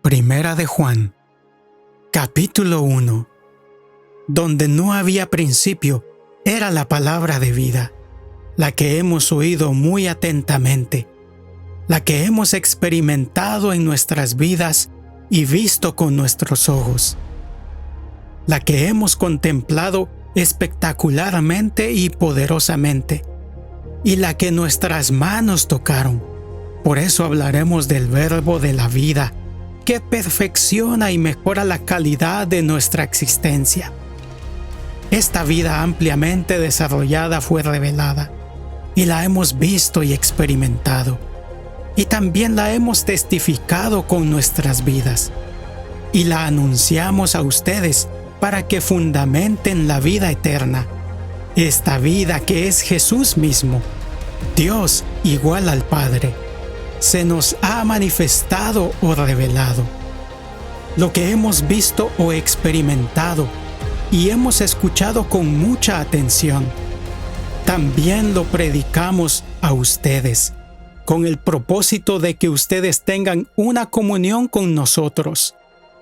Primera de Juan, capítulo 1. Donde no había principio, era la palabra de vida, la que hemos oído muy atentamente, la que hemos experimentado en nuestras vidas y visto con nuestros ojos, la que hemos contemplado espectacularmente y poderosamente, y la que nuestras manos tocaron. Por eso hablaremos del Verbo de la vida, que perfecciona y mejora la calidad de nuestra existencia. Esta vida ampliamente desarrollada fue revelada, y la hemos visto y experimentado, y también la hemos testificado con nuestras vidas, y la anunciamos a ustedes para que fundamenten la vida eterna, esta vida que es Jesús mismo, Dios igual al Padre, se nos ha manifestado o revelado. Lo que hemos visto o experimentado y hemos escuchado con mucha atención, también lo predicamos a ustedes, con el propósito de que ustedes tengan una comunión con nosotros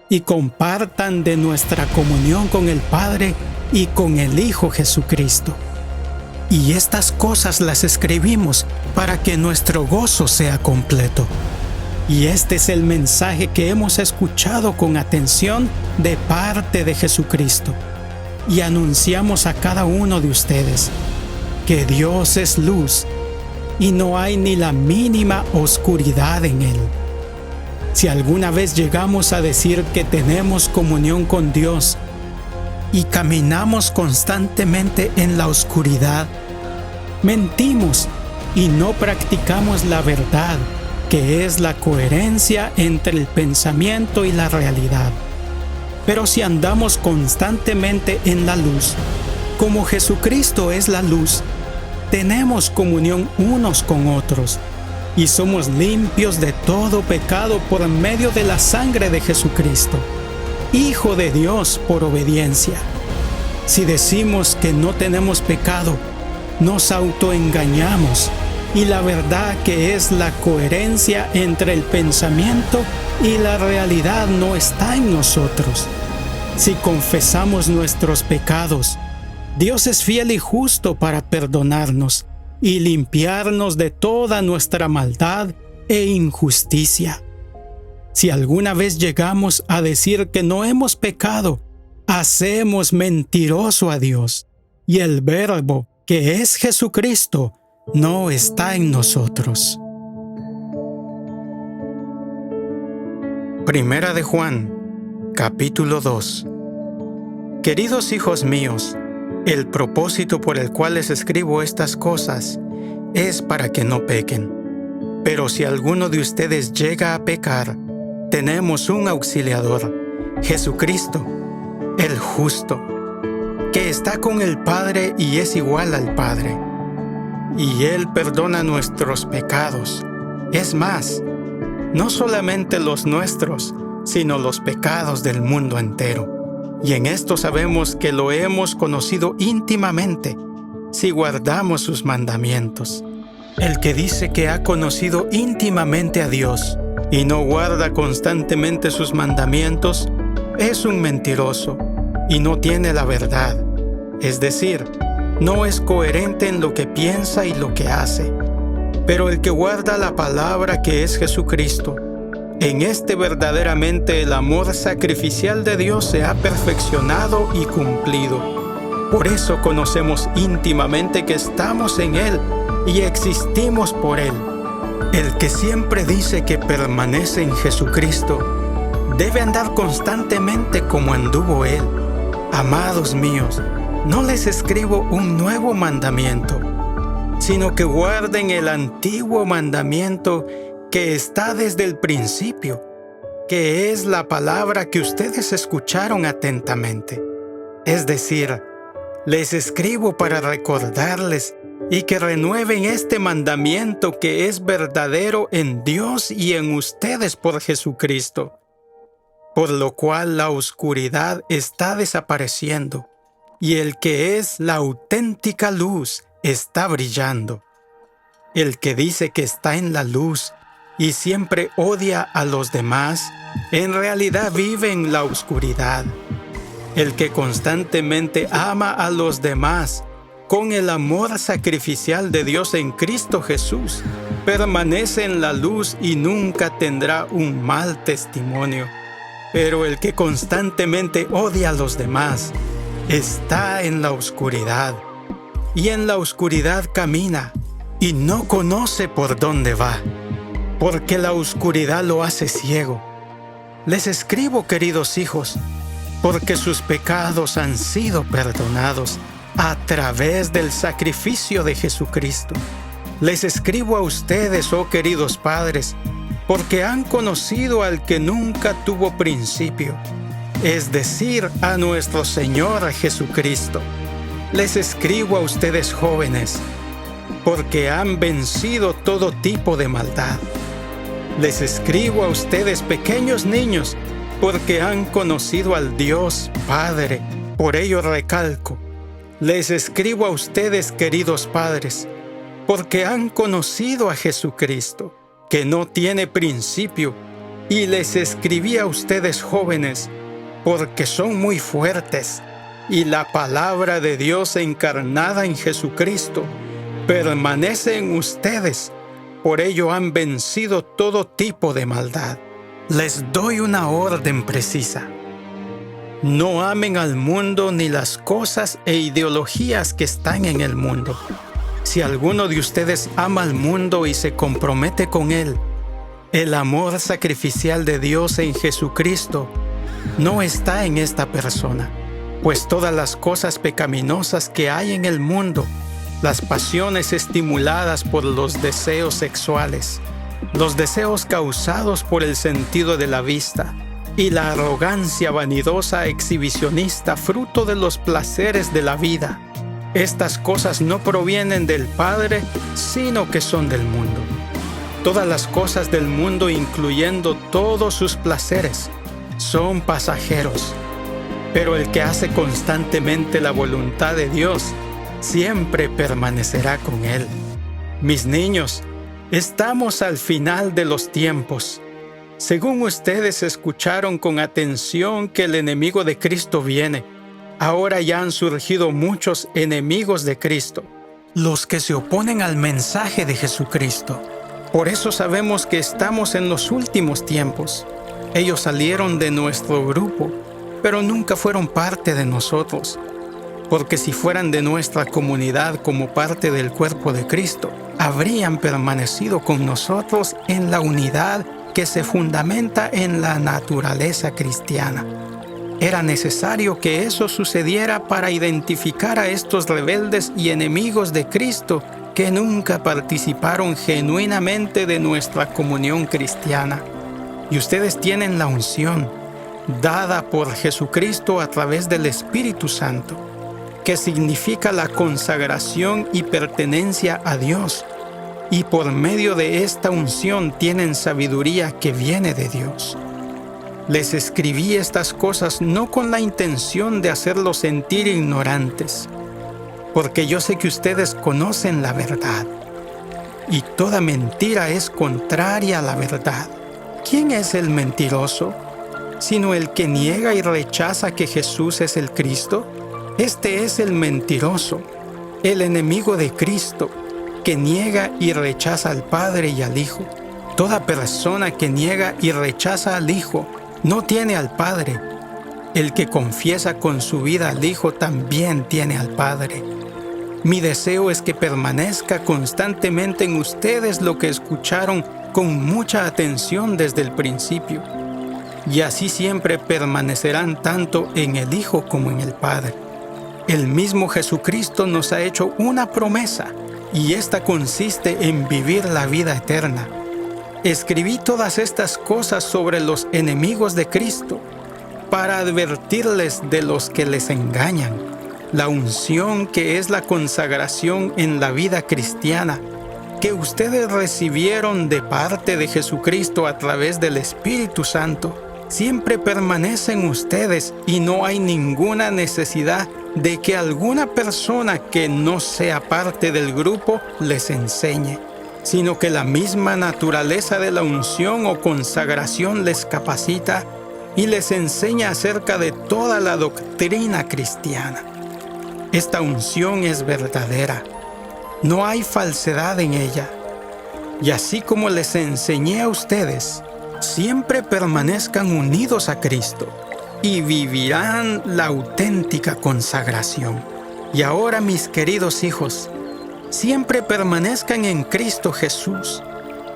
y compartan de nuestra comunión con el Padre y con el Hijo Jesucristo. Y estas cosas las escribimos para que nuestro gozo sea completo. Y este es el mensaje que hemos escuchado con atención de parte de Jesucristo. Y anunciamos a cada uno de ustedes que Dios es luz y no hay ni la mínima oscuridad en Él. Si alguna vez llegamos a decir que tenemos comunión con Dios y caminamos constantemente en la oscuridad, mentimos y no practicamos la verdad, que es la coherencia entre el pensamiento y la realidad. Pero si andamos constantemente en la luz, como Jesucristo es la luz, tenemos comunión unos con otros y somos limpios de todo pecado por medio de la sangre de Jesucristo, Hijo de Dios por obediencia. Si decimos que no tenemos pecado, nos autoengañamos y la verdad, que es la coherencia entre el pensamiento y la realidad, no está en nosotros. Si confesamos nuestros pecados, Dios es fiel y justo para perdonarnos y limpiarnos de toda nuestra maldad e injusticia. Si alguna vez llegamos a decir que no hemos pecado, hacemos mentiroso a Dios, y el Verbo, que es Jesucristo, no está en nosotros. Primera de Juan, capítulo 2. Queridos hijos míos, el propósito por el cual les escribo estas cosas es para que no pequen. Pero si alguno de ustedes llega a pecar, tenemos un auxiliador, Jesucristo, el justo, que está con el Padre y es igual al Padre. Y Él perdona nuestros pecados. Es más, no solamente los nuestros, sino los pecados del mundo entero. Y en esto sabemos que lo hemos conocido íntimamente, si guardamos sus mandamientos. El que dice que ha conocido íntimamente a Dios y no guarda constantemente sus mandamientos, es un mentiroso y no tiene la verdad. Es decir, no es coherente en lo que piensa y lo que hace. Pero el que guarda la palabra, que es Jesucristo, en este verdaderamente el amor sacrificial de Dios se ha perfeccionado y cumplido. Por eso conocemos íntimamente que estamos en Él y existimos por Él. El que siempre dice que permanece en Jesucristo debe andar constantemente como anduvo Él. Amados míos, no les escribo un nuevo mandamiento, sino que guarden el antiguo mandamiento que está desde el principio, que es la palabra que ustedes escucharon atentamente. Es decir, les escribo para recordarles y que renueven este mandamiento que es verdadero en Dios y en ustedes por Jesucristo, por lo cual la oscuridad está desapareciendo y el que es la auténtica luz está brillando. El que dice que está en la luz y siempre odia a los demás, en realidad vive en la oscuridad. El que constantemente ama a los demás con el amor sacrificial de Dios en Cristo Jesús, permanece en la luz y nunca tendrá un mal testimonio. Pero el que constantemente odia a los demás está en la oscuridad, y en la oscuridad camina y no conoce por dónde va, porque la oscuridad lo hace ciego. Les escribo, queridos hijos, porque sus pecados han sido perdonados a través del sacrificio de Jesucristo. Les escribo a ustedes, oh queridos padres, porque han conocido al que nunca tuvo principio, es decir, a nuestro Señor Jesucristo. Les escribo a ustedes jóvenes, porque han vencido todo tipo de maldad. Les escribo a ustedes pequeños niños, porque han conocido al Dios Padre. Por ello recalco, les escribo a ustedes, queridos padres, porque han conocido a Jesucristo, que no tiene principio, y les escribí a ustedes jóvenes, porque son muy fuertes, y la palabra de Dios encarnada en Jesucristo permanece en ustedes. Por ello han vencido todo tipo de maldad. Les doy una orden precisa. No amen al mundo ni las cosas e ideologías que están en el mundo. Si alguno de ustedes ama al mundo y se compromete con él, el amor sacrificial de Dios en Jesucristo no está en esta persona, pues todas las cosas pecaminosas que hay en el mundo, las pasiones estimuladas por los deseos sexuales, los deseos causados por el sentido de la vista y la arrogancia vanidosa exhibicionista fruto de los placeres de la vida, estas cosas no provienen del Padre, sino que son del mundo. Todas las cosas del mundo, incluyendo todos sus placeres, son pasajeros, pero el que hace constantemente la voluntad de Dios siempre permanecerá con él. Mis niños, estamos al final de los tiempos. Según ustedes escucharon con atención que el enemigo de Cristo viene, ahora ya han surgido muchos enemigos de Cristo, los que se oponen al mensaje de Jesucristo. Por eso sabemos que estamos en los últimos tiempos. Ellos salieron de nuestro grupo, pero nunca fueron parte de nosotros, porque si fueran de nuestra comunidad como parte del cuerpo de Cristo, habrían permanecido con nosotros en la unidad que se fundamenta en la naturaleza cristiana. Era necesario que eso sucediera para identificar a estos rebeldes y enemigos de Cristo que nunca participaron genuinamente de nuestra comunión cristiana. Y ustedes tienen la unción dada por Jesucristo a través del Espíritu Santo, que significa la consagración y pertenencia a Dios, y por medio de esta unción tienen sabiduría que viene de Dios. Les escribí estas cosas no con la intención de hacerlos sentir ignorantes, porque yo sé que ustedes conocen la verdad, y toda mentira es contraria a la verdad. ¿Quién es el mentiroso? Sino el que niega y rechaza que Jesús es el Cristo. Este es el mentiroso, el enemigo de Cristo, que niega y rechaza al Padre y al Hijo. Toda persona que niega y rechaza al Hijo no tiene al Padre. El que confiesa con su vida al Hijo también tiene al Padre. Mi deseo es que permanezca constantemente en ustedes lo que escucharon con mucha atención desde el principio, y así siempre permanecerán tanto en el Hijo como en el Padre. El mismo Jesucristo nos ha hecho una promesa, y esta consiste en vivir la vida eterna. Escribí todas estas cosas sobre los enemigos de Cristo, para advertirles de los que les engañan. La unción que es la consagración en la vida cristiana, que ustedes recibieron de parte de Jesucristo a través del Espíritu Santo, siempre permanece en ustedes y no hay ninguna necesidad de que alguna persona que no sea parte del grupo les enseñe. sino que la misma naturaleza de la unción o consagración les capacita y les enseña acerca de toda la doctrina cristiana. Esta unción es verdadera, no hay falsedad en ella. Y así como les enseñé a ustedes, siempre permanezcan unidos a Cristo y vivirán la auténtica consagración. Y ahora, mis queridos hijos, siempre permanezcan en Cristo Jesús,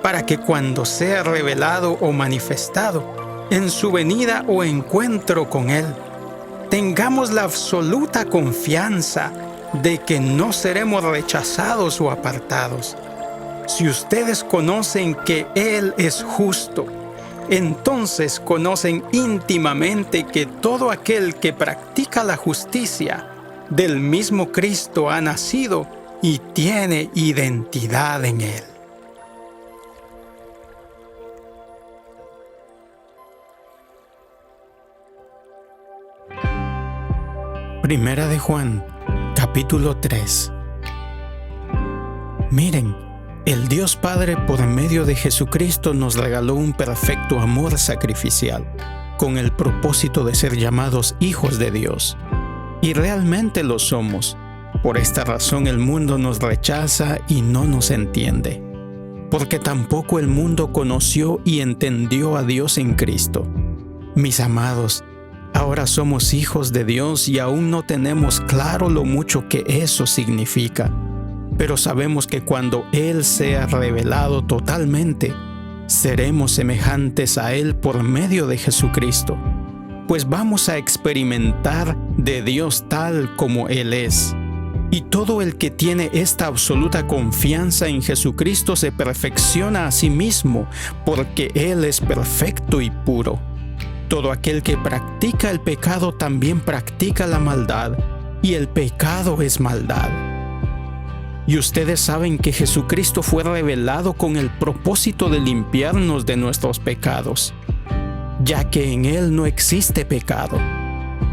para que cuando sea revelado o manifestado en su venida o encuentro con Él, tengamos la absoluta confianza de que no seremos rechazados o apartados. Si ustedes conocen que Él es justo, entonces conocen íntimamente que todo aquel que practica la justicia del mismo Cristo ha nacido y tiene identidad en Él. Primera de Juan, capítulo 3. Miren, el Dios Padre por medio de Jesucristo nos regaló un perfecto amor sacrificial, con el propósito de ser llamados hijos de Dios. Y realmente lo somos. Por esta razón el mundo nos rechaza y no nos entiende, porque tampoco el mundo conoció y entendió a Dios en Cristo. Mis amados, ahora somos hijos de Dios y aún no tenemos claro lo mucho que eso significa. Pero sabemos que cuando Él sea revelado totalmente, seremos semejantes a Él por medio de Jesucristo, pues vamos a experimentar de Dios tal como Él es. Y todo el que tiene esta absoluta confianza en Jesucristo se perfecciona a sí mismo, porque Él es perfecto y puro. Todo aquel que practica el pecado también practica la maldad, y el pecado es maldad. Y ustedes saben que Jesucristo fue revelado con el propósito de limpiarnos de nuestros pecados, ya que en Él no existe pecado.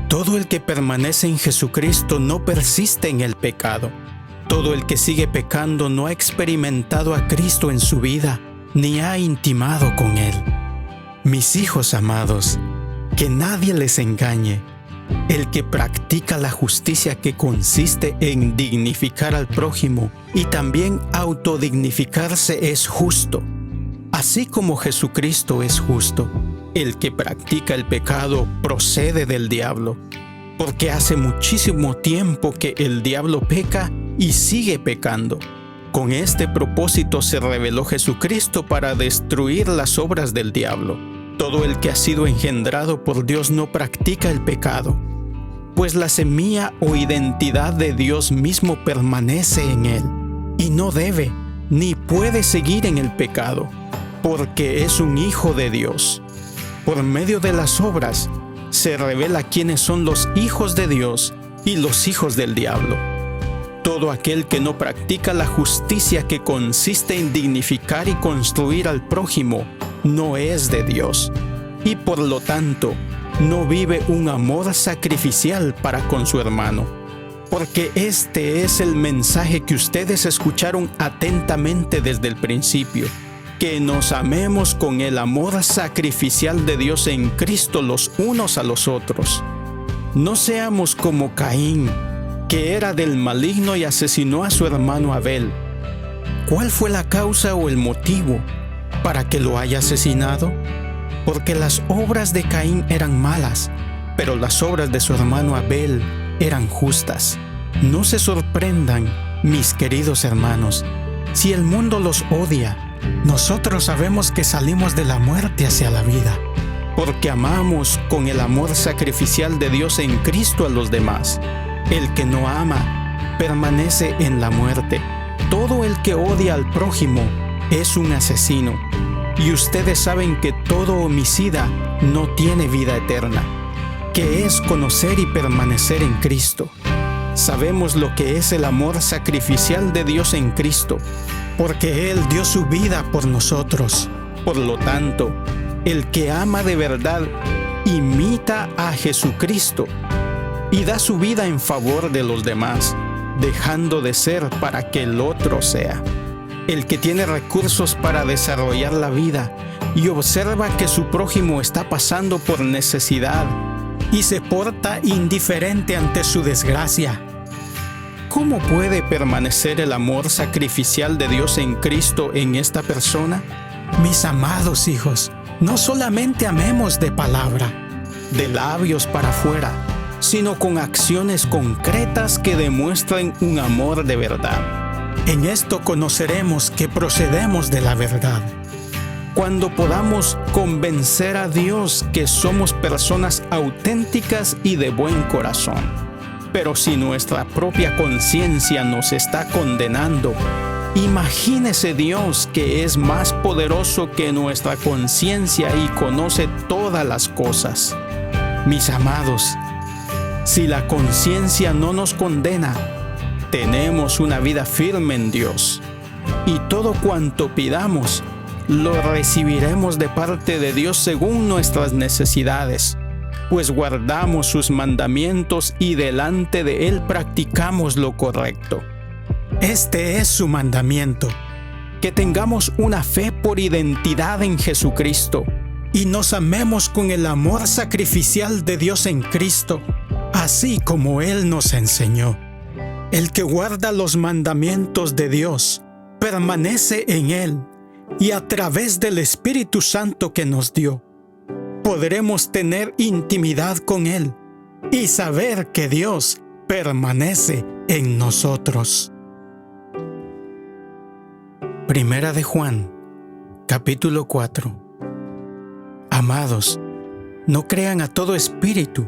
Todo el que permanece en Jesucristo no persiste en el pecado. Todo el que sigue pecando no ha experimentado a Cristo en su vida, ni ha intimado con Él. Mis hijos amados, que nadie les engañe. El que practica la justicia, que consiste en dignificar al prójimo y también autodignificarse, es justo, así como Jesucristo es justo. El que practica el pecado procede del diablo, porque hace muchísimo tiempo que el diablo peca y sigue pecando. Con este propósito se reveló Jesucristo para destruir las obras del diablo. Todo el que ha sido engendrado por Dios no practica el pecado, pues la semilla o identidad de Dios mismo permanece en él, y no debe ni puede seguir en el pecado, porque es un hijo de Dios. Por medio de las obras se revela quiénes son los hijos de Dios y los hijos del diablo. Todo aquel que no practica la justicia, que consiste en dignificar y construir al prójimo, no es de Dios, y por lo tanto no vive un amor sacrificial para con su hermano. Porque este es el mensaje que ustedes escucharon atentamente desde el principio, que nos amemos con el amor sacrificial de Dios en Cristo los unos a los otros. No seamos como Caín, que era del maligno y asesinó a su hermano Abel. ¿Cuál fue la causa o el motivo para que lo haya asesinado? Porque las obras de Caín eran malas, pero las obras de su hermano Abel eran justas. No se sorprendan, mis queridos hermanos, si el mundo los odia. Nosotros sabemos que salimos de la muerte hacia la vida, porque amamos con el amor sacrificial de Dios en Cristo a los demás. El que no ama permanece en la muerte. Todo el que odia al prójimo es un asesino. Y ustedes saben que todo homicida no tiene vida eterna, que es conocer y permanecer en Cristo. Sabemos lo que es el amor sacrificial de Dios en Cristo, porque Él dio su vida por nosotros. Por lo tanto, el que ama de verdad imita a Jesucristo y da su vida en favor de los demás, dejando de ser para que el otro sea. el que tiene recursos para desarrollar la vida y observa que su prójimo está pasando por necesidad y se porta indiferente ante su desgracia. ¿Cómo puede permanecer el amor sacrificial de Dios en Cristo en esta persona? Mis amados hijos, no solamente amemos de palabra, de labios para afuera, sino con acciones concretas que demuestren un amor de verdad. En esto conoceremos que procedemos de la verdad, cuando podamos convencer a Dios que somos personas auténticas y de buen corazón. Pero si nuestra propia conciencia nos está condenando, imagínese Dios que es más poderoso que nuestra conciencia y conoce todas las cosas. Mis amados, si la conciencia no nos condena, tenemos una vida firme en Dios, y todo cuanto pidamos, lo recibiremos de parte de Dios según nuestras necesidades, pues guardamos sus mandamientos y delante de Él practicamos lo correcto. Este es su mandamiento, que tengamos una fe por identidad en Jesucristo y nos amemos con el amor sacrificial de Dios en Cristo, así como Él nos enseñó. El que guarda los mandamientos de Dios permanece en Él, y a través del Espíritu Santo que nos dio, podremos tener intimidad con Él y saber que Dios permanece en nosotros. Primera de Juan, capítulo 4. Amados, no crean a todo espíritu,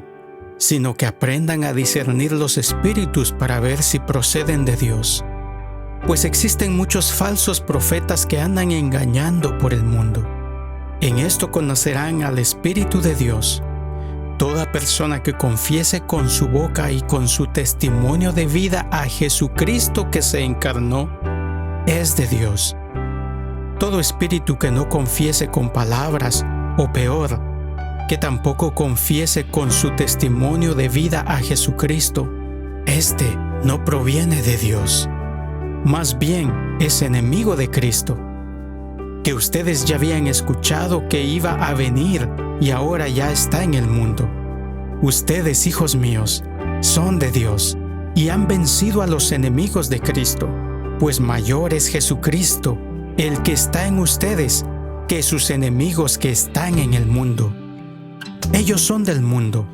sino que aprendan a discernir los espíritus para ver si proceden de Dios. Pues existen muchos falsos profetas que andan engañando por el mundo. En esto conocerán al Espíritu de Dios. Toda persona que confiese con su boca y con su testimonio de vida a Jesucristo que se encarnó, es de Dios. Todo espíritu que no confiese con palabras, o peor, que tampoco confiese con su testimonio de vida a Jesucristo, este no proviene de Dios. Más bien es enemigo de Cristo, que ustedes ya habían escuchado que iba a venir y ahora ya está en el mundo. Ustedes, hijos míos, son de Dios y han vencido a los enemigos de Cristo, pues mayor es Jesucristo, el que está en ustedes, que sus enemigos que están en el mundo. Ellos son del mundo,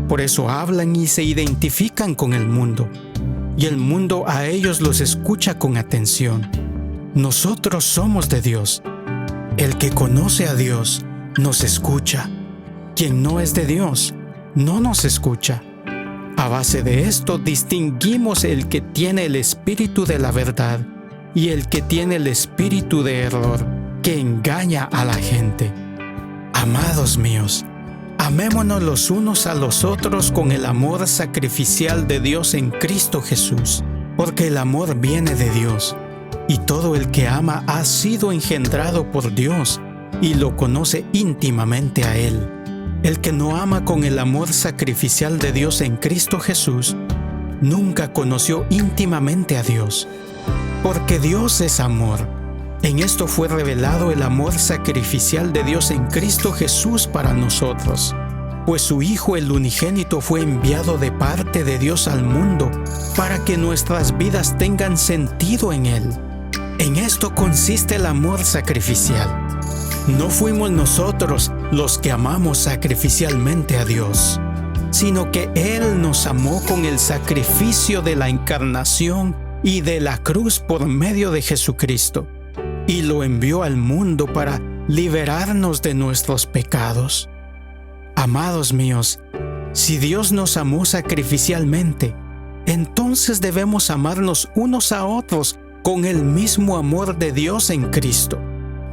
por eso hablan y se identifican con el mundo, y el mundo a ellos los escucha con atención. Nosotros somos de Dios. El que conoce a Dios nos escucha. Quien no es de Dios no nos escucha. A base de esto distinguimos el que tiene el espíritu de la verdad y el que tiene el espíritu de error, que engaña a la gente. Amados míos, amémonos los unos a los otros con el amor sacrificial de Dios en Cristo Jesús, porque el amor viene de Dios, y todo el que ama ha sido engendrado por Dios y lo conoce íntimamente a Él. El que no ama con el amor sacrificial de Dios en Cristo Jesús, nunca conoció íntimamente a Dios, porque Dios es amor. En esto fue revelado el amor sacrificial de Dios en Cristo Jesús para nosotros, pues su Hijo el unigénito fue enviado de parte de Dios al mundo para que nuestras vidas tengan sentido en Él. En esto consiste el amor sacrificial. No fuimos nosotros los que amamos sacrificialmente a Dios, sino que Él nos amó con el sacrificio de la encarnación y de la cruz por medio de Jesucristo, y lo envió al mundo para liberarnos de nuestros pecados. Amados míos, si Dios nos amó sacrificialmente, entonces debemos amarnos unos a otros con el mismo amor de Dios en Cristo.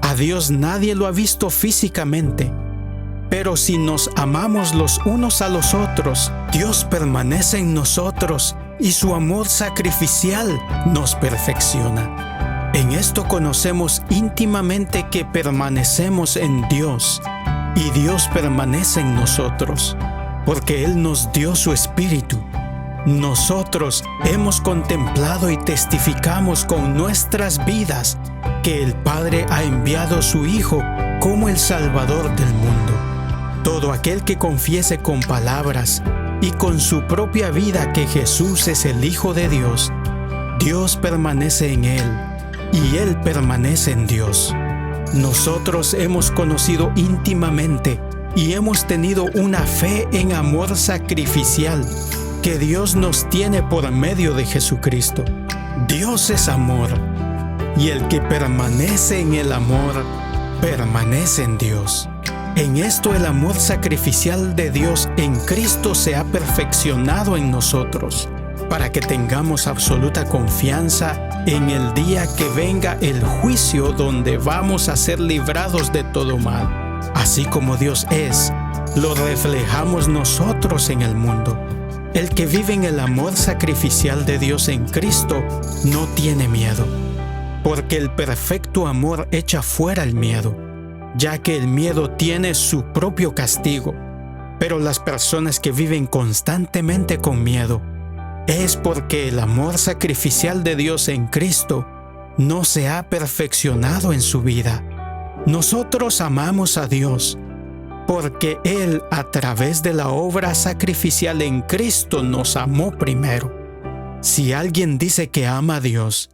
A Dios nadie lo ha visto físicamente, pero si nos amamos los unos a los otros, Dios permanece en nosotros y su amor sacrificial nos perfecciona. En esto conocemos íntimamente que permanecemos en Dios y Dios permanece en nosotros, porque Él nos dio su Espíritu. Nosotros hemos contemplado y testificamos con nuestras vidas que el Padre ha enviado a su Hijo como el Salvador del mundo. Todo aquel que confiese con palabras y con su propia vida que Jesús es el Hijo de Dios, Dios permanece en él y él permanece en Dios. Nosotros hemos conocido íntimamente y hemos tenido una fe en amor sacrificial que Dios nos tiene por medio de Jesucristo. Dios es amor, y el que permanece en el amor, permanece en Dios. En esto el amor sacrificial de Dios en Cristo se ha perfeccionado en nosotros, para que tengamos absoluta confianza en el día que venga el juicio donde vamos a ser librados de todo mal. Así como Dios es, lo reflejamos nosotros en el mundo. El que vive en el amor sacrificial de Dios en Cristo no tiene miedo, porque el perfecto amor echa fuera el miedo, ya que el miedo tiene su propio castigo. Pero las personas que viven constantemente con miedo es porque el amor sacrificial de Dios en Cristo no se ha perfeccionado en su vida. Nosotros amamos a Dios porque Él, a través de la obra sacrificial en Cristo, nos amó primero. Si alguien dice que ama a Dios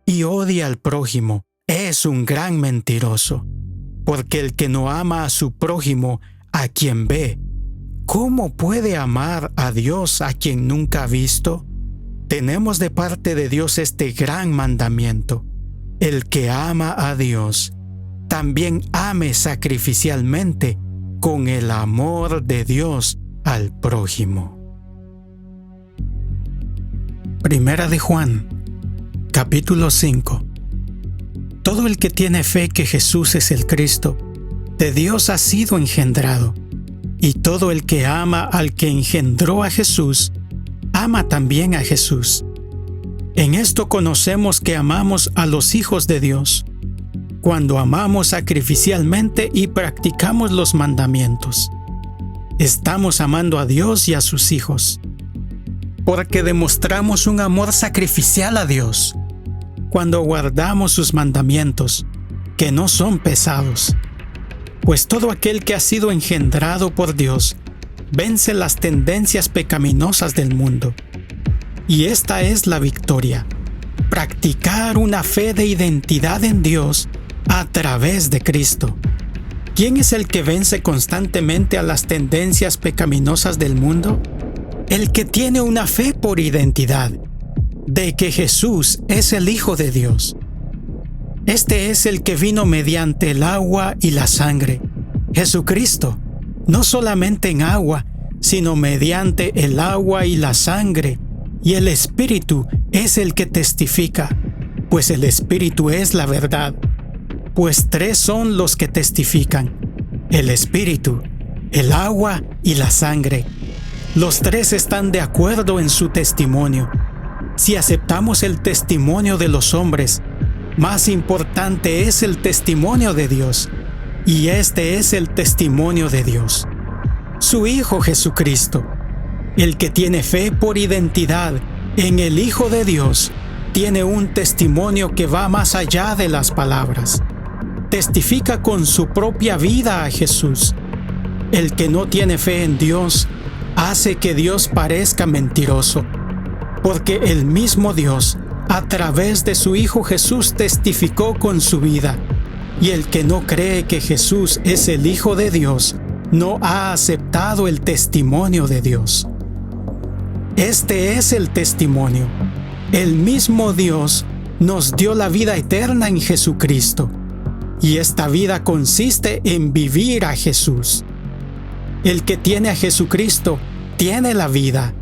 y odia al prójimo, es un gran mentiroso, porque el que no ama a su prójimo, a quien ve, ¿cómo puede amar a Dios a quien nunca ha visto? Tenemos de parte de Dios este gran mandamiento: el que ama a Dios, también ame sacrificialmente con el amor de Dios al prójimo. Primera de Juan, capítulo 5. Todo el que tiene fe que Jesús es el Cristo, de Dios ha sido engendrado, y todo el que ama al que engendró a Jesús, ama también a Jesús. En esto conocemos que amamos a los hijos de Dios, cuando amamos sacrificialmente y practicamos los mandamientos. Estamos amando a Dios y a sus hijos, porque demostramos un amor sacrificial a Dios cuando guardamos sus mandamientos, que no son pesados. Pues todo aquel que ha sido engendrado por Dios vence las tendencias pecaminosas del mundo. Y esta es la victoria: practicar una fe de identidad en Dios a través de Cristo. ¿Quién es el que vence constantemente a las tendencias pecaminosas del mundo? El que tiene una fe por identidad, de que Jesús es el Hijo de Dios. Este es el que vino mediante el agua y la sangre, Jesucristo, no solamente en agua, sino mediante el agua y la sangre, y el Espíritu es el que testifica, pues el Espíritu es la verdad. Pues tres son los que testifican: el Espíritu, el agua y la sangre. Los tres están de acuerdo en su testimonio. Si aceptamos el testimonio de los hombres, más importante es el testimonio de Dios, y este es el testimonio de Dios, su Hijo Jesucristo. El que tiene fe por identidad en el Hijo de Dios tiene un testimonio que va más allá de las palabras. Testifica con su propia vida a Jesús. El que no tiene fe en Dios hace que Dios parezca mentiroso, porque el mismo Dios, a través de su Hijo Jesús, testificó con su vida. Y el que no cree que Jesús es el Hijo de Dios, no ha aceptado el testimonio de Dios. Este es el testimonio: el mismo Dios nos dio la vida eterna en Jesucristo, y esta vida consiste en vivir a Jesús. El que tiene a Jesucristo tiene la vida,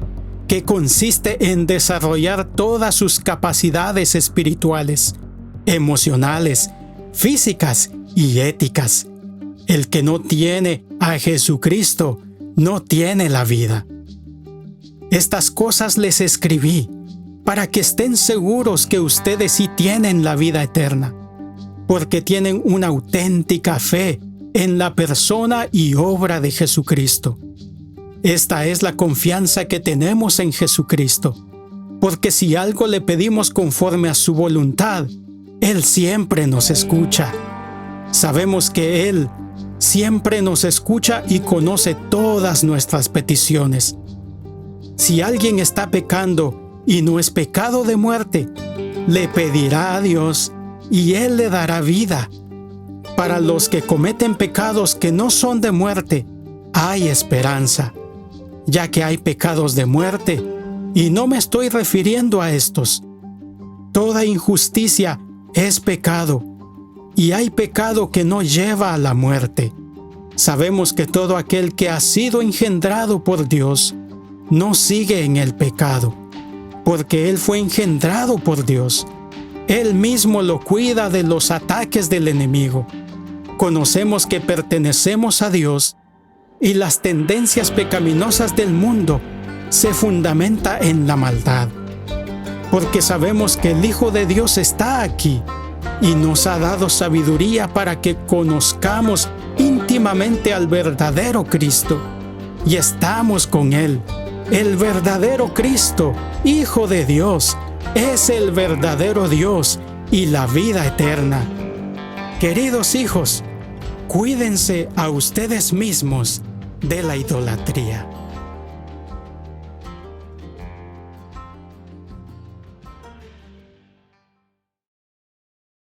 que consiste en desarrollar todas sus capacidades espirituales, emocionales, físicas y éticas. El que no tiene a Jesucristo no tiene la vida. Estas cosas les escribí para que estén seguros que ustedes sí tienen la vida eterna, porque tienen una auténtica fe en la persona y obra de Jesucristo. Esta es la confianza que tenemos en Jesucristo, porque si algo le pedimos conforme a su voluntad, Él siempre nos escucha. Sabemos que Él siempre nos escucha y conoce todas nuestras peticiones. Si alguien está pecando y no es pecado de muerte, le pedirá a Dios y Él le dará vida. Para los que cometen pecados que no son de muerte, hay esperanza, ya que hay pecados de muerte, y no me estoy refiriendo a estos. Toda injusticia es pecado, y hay pecado que no lleva a la muerte. Sabemos que todo aquel que ha sido engendrado por Dios no sigue en el pecado, porque Él fue engendrado por Dios. Él mismo lo cuida de los ataques del enemigo. Conocemos que pertenecemos a Dios y las tendencias pecaminosas del mundo se fundamenta en la maldad, porque sabemos que el Hijo de Dios está aquí y nos ha dado sabiduría para que conozcamos íntimamente al verdadero Cristo y estamos con Él. El verdadero Cristo, Hijo de Dios, es el verdadero Dios y la vida eterna. Queridos hijos, cuídense a ustedes mismos de la idolatría.